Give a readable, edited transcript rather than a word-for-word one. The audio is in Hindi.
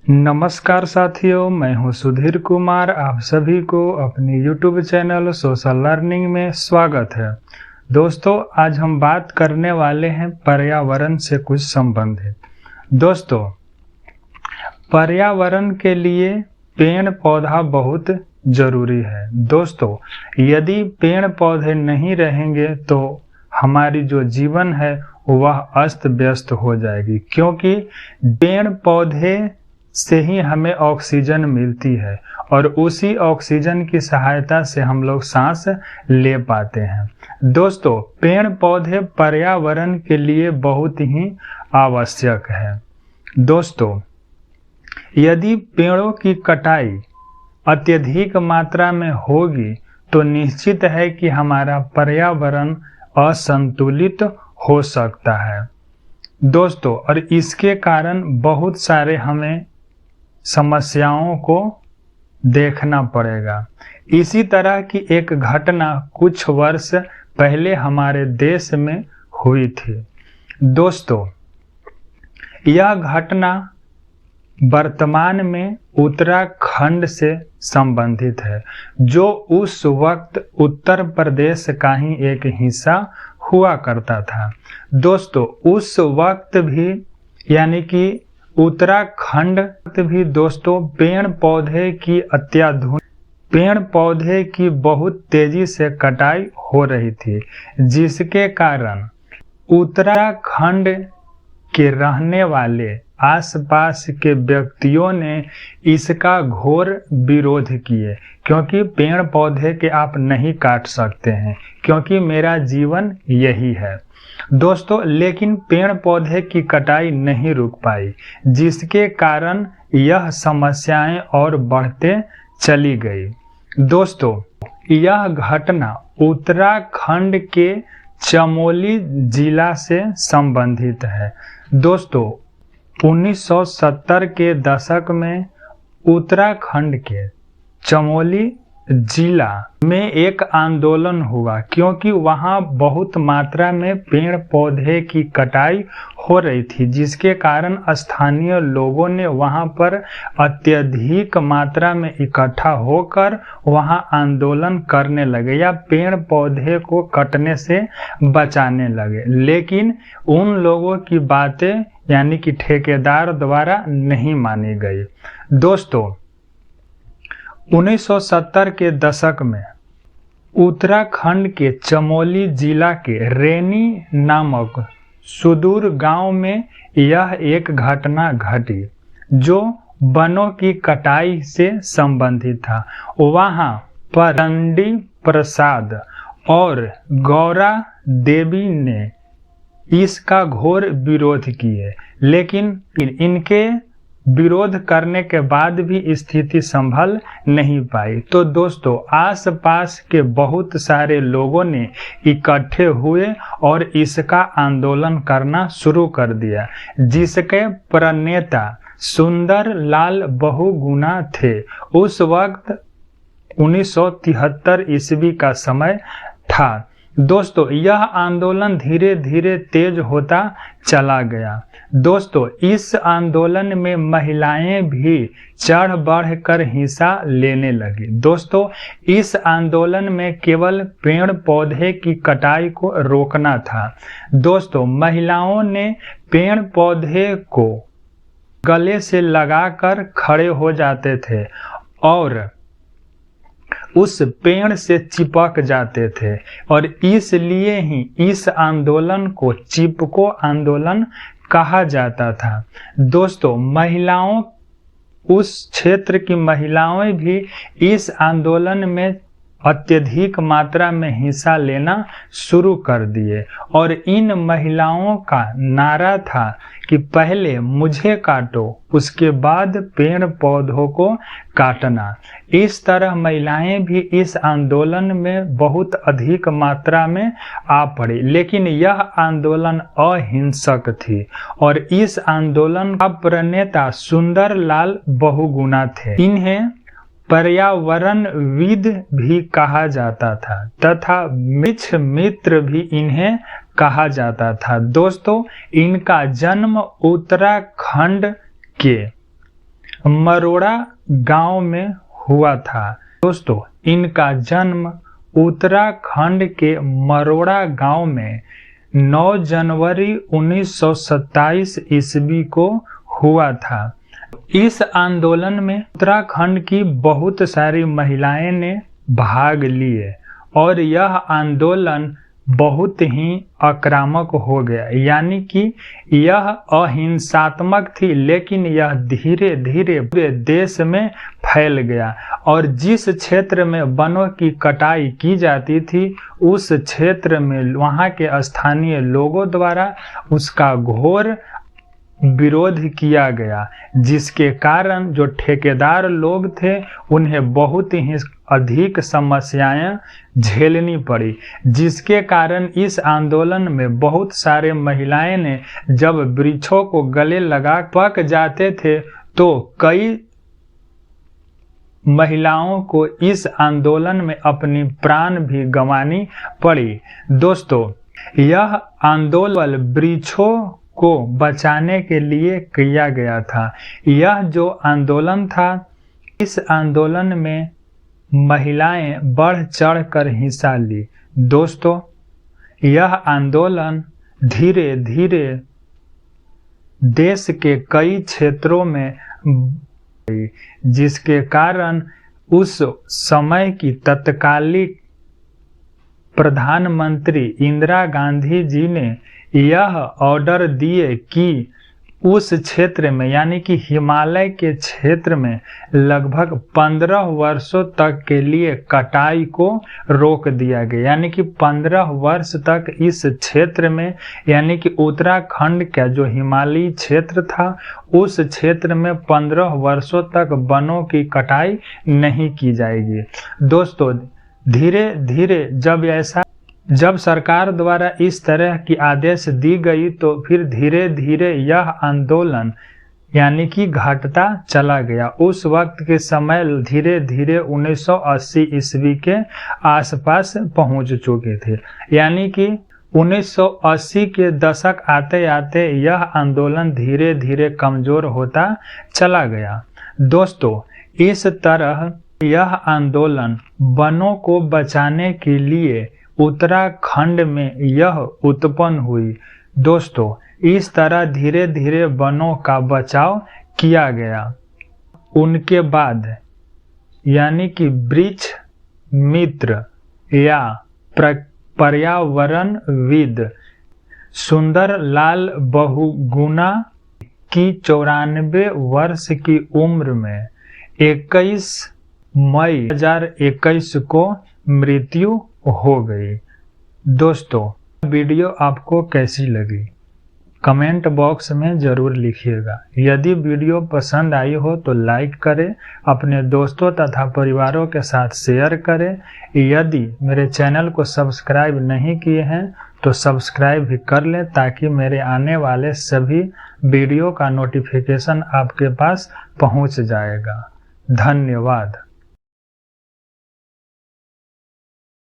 नमस्कार साथियों, मैं हूं सुधीर कुमार। आप सभी को अपने YouTube चैनल सोशल लर्निंग में स्वागत है। दोस्तों, आज हम बात करने वाले हैं पर्यावरण से कुछ संबंधित। दोस्तों, पर्यावरण के लिए पेड़ पौधा बहुत जरूरी है। दोस्तों, यदि पेड़ पौधे नहीं रहेंगे तो हमारी जो जीवन है वह अस्त व्यस्त हो जाएगी, क्योंकि पेड़ पौधे से ही हमें ऑक्सीजन मिलती है और उसी ऑक्सीजन की सहायता से हम लोग सांस ले पाते हैं। दोस्तों, पेड़ पौधे पर्यावरण के लिए बहुत ही आवश्यक है। दोस्तों, यदि पेड़ों की कटाई अत्यधिक मात्रा में होगी तो निश्चित है कि हमारा पर्यावरण असंतुलित हो सकता है। दोस्तों, और इसके कारण बहुत सारे हमें समस्याओं को देखना पड़ेगा। इसी तरह की एक घटना कुछ वर्ष पहले हमारे देश में हुई थी। दोस्तों, यह घटना वर्तमान में उत्तराखंड से संबंधित है, जो उस वक्त उत्तर प्रदेश का ही एक हिस्सा हुआ करता था। दोस्तों, उस वक्त भी यानी कि उत्तराखंड भी दोस्तों पेड़ पौधे की बहुत तेजी से कटाई हो रही थी, जिसके कारण उत्तराखंड के रहने वाले आसपास के व्यक्तियों ने इसका घोर विरोध किए, क्योंकि पेड़ पौधे के आप नहीं काट सकते हैं, क्योंकि मेरा जीवन यही है। दोस्तों, लेकिन पेड़ पौधे की कटाई नहीं रुक पाई, जिसके कारण यह समस्याएं और बढ़ते चली गई। दोस्तों, यह घटना उत्तराखंड के चमोली जिला से संबंधित है। दोस्तों, 1970 के दशक में उत्तराखंड के चमोली जिला में एक आंदोलन हुआ, क्योंकि वहां बहुत मात्रा में पेड़ पौधे की कटाई हो रही थी, जिसके कारण स्थानीय लोगों ने वहां पर अत्यधिक मात्रा में इकट्ठा होकर वहां आंदोलन करने लगे या पेड़ पौधे को कटने से बचाने लगे। लेकिन उन लोगों की बातें यानी कि ठेकेदार द्वारा नहीं मानी गई। दोस्तों, 1970 के दशक में उत्तराखंड के चमोली जिला के रेनी नामक सुदूर गांव में यह एक घटना घटी, जो वनों की कटाई से संबंधित था। वहां पर चंडी प्रसाद और गौरा देवी ने इसका घोर विरोध किए, लेकिन इनके विरोध करने के बाद भी स्थिति संभल नहीं पाई। तो दोस्तों, आसपास के बहुत सारे लोगों ने इकट्ठे हुए और इसका आंदोलन करना शुरू कर दिया, जिसके प्रणेता सुंदर लाल बहुगुणा थे। उस वक्त 1973 ईस्वी का समय था। दोस्तों, यह आंदोलन धीरे धीरे तेज होता चला गया। दोस्तों, इस आंदोलन में महिलाएं भी चढ़ बढ़ कर हिस्सा लेने लगी। दोस्तों, इस आंदोलन में केवल पेड़ पौधे की कटाई को रोकना था। दोस्तों, महिलाओं ने पेड़ पौधे को गले से लगाकर खड़े हो जाते थे और उस पेड़ से चिपक जाते थे, और इसलिए ही इस आंदोलन को चिपको आंदोलन कहा जाता था। दोस्तों, उस क्षेत्र की महिलाएं भी इस आंदोलन में अत्यधिक मात्रा में हिस्सा लेना शुरू कर दिए, और इन महिलाओं का नारा था कि पहले मुझे काटो, उसके बाद पेड़ पौधों को काटना। इस तरह महिलाएं भी इस आंदोलन में बहुत अधिक मात्रा में आ पड़ी, लेकिन यह आंदोलन अहिंसक थी और इस आंदोलन का प्रणेता सुंदर लाल बहुगुणा थे। इन्हें पर्यावरणविद भी कहा जाता था तथा वृक्ष मित्र भी इन्हें कहा जाता था। दोस्तों, इनका जन्म उत्तराखंड के मरोड़ा गांव में हुआ था। दोस्तों, इनका जन्म उत्तराखंड के मरोड़ा गांव में 9 जनवरी 1927 ईस्वी को हुआ था। इस आंदोलन में उत्तराखंड की बहुत सारी महिलाएं ने भाग लिए और यह आंदोलन बहुत ही आक्रामक हो गया, यानी कि यह अहिंसात्मक थी, लेकिन यह धीरे धीरे पूरे देश में फैल गया और जिस क्षेत्र में वनों की कटाई की जाती थी उस क्षेत्र में वहां के स्थानीय लोगों द्वारा उसका घोर विरोध किया गया, जिसके कारण जो ठेकेदार लोग थे उन्हें बहुत ही अधिक समस्याएं झेलनी पड़ी, जिसके कारण इस आंदोलन में बहुत सारे महिलाएं ने जब वृक्षों को गले लगा पक जाते थे तो कई महिलाओं को इस आंदोलन में अपनी प्राण भी गंवानी पड़ी। दोस्तों, यह आंदोलन वृक्षों को बचाने के लिए किया गया था। यह जो आंदोलन था, इस आंदोलन में महिलाएं बढ़ चढ़ कर हिस्सा ली। दोस्तों, यह आंदोलन धीरे धीरे देश के कई क्षेत्रों में जिसके कारण उस समय की तत्कालीन प्रधानमंत्री इंदिरा गांधी जी ने यह ऑर्डर दिए कि उस क्षेत्र में, यानी कि हिमालय के क्षेत्र में लगभग 15 वर्षों तक के लिए कटाई को रोक दिया गया, यानी कि 15 वर्ष तक इस क्षेत्र में, यानी कि उत्तराखंड का जो हिमालयी क्षेत्र था उस क्षेत्र में 15 वर्षों तक वनों की कटाई नहीं की जाएगी। दोस्तों, धीरे धीरे जब सरकार द्वारा इस तरह की आदेश दी गई तो फिर धीरे धीरे यह आंदोलन यानी कि घटता चला गया। उस वक्त के समय धीरे धीरे 1980 ईस्वी के आसपास पहुंच चुके थे, यानी कि 1980 के दशक आते आते यह आंदोलन धीरे धीरे कमजोर होता चला गया। दोस्तों, इस तरह यह आंदोलन वनों को बचाने के लिए उत्तराखंड में यह उत्पन्न हुई। दोस्तों, इस तरह धीरे धीरे वनों का बचाव किया गया। उनके बाद यानी कि वृक्ष मित्र या पर्यावरणविद सुंदरलाल बहुगुणा की 94 वर्ष की उम्र में 21 मई 2021 को मृत्यु हो गई। दोस्तों, वीडियो आपको कैसी लगी कमेंट बॉक्स में ज़रूर लिखिएगा। यदि वीडियो पसंद आई हो तो लाइक करें, अपने दोस्तों तथा परिवारों के साथ शेयर करें। यदि मेरे चैनल को सब्सक्राइब नहीं किए हैं तो सब्सक्राइब भी कर लें ताकि मेरे आने वाले सभी वीडियो का नोटिफिकेशन आपके पास पहुंच जाएगा। धन्यवाद।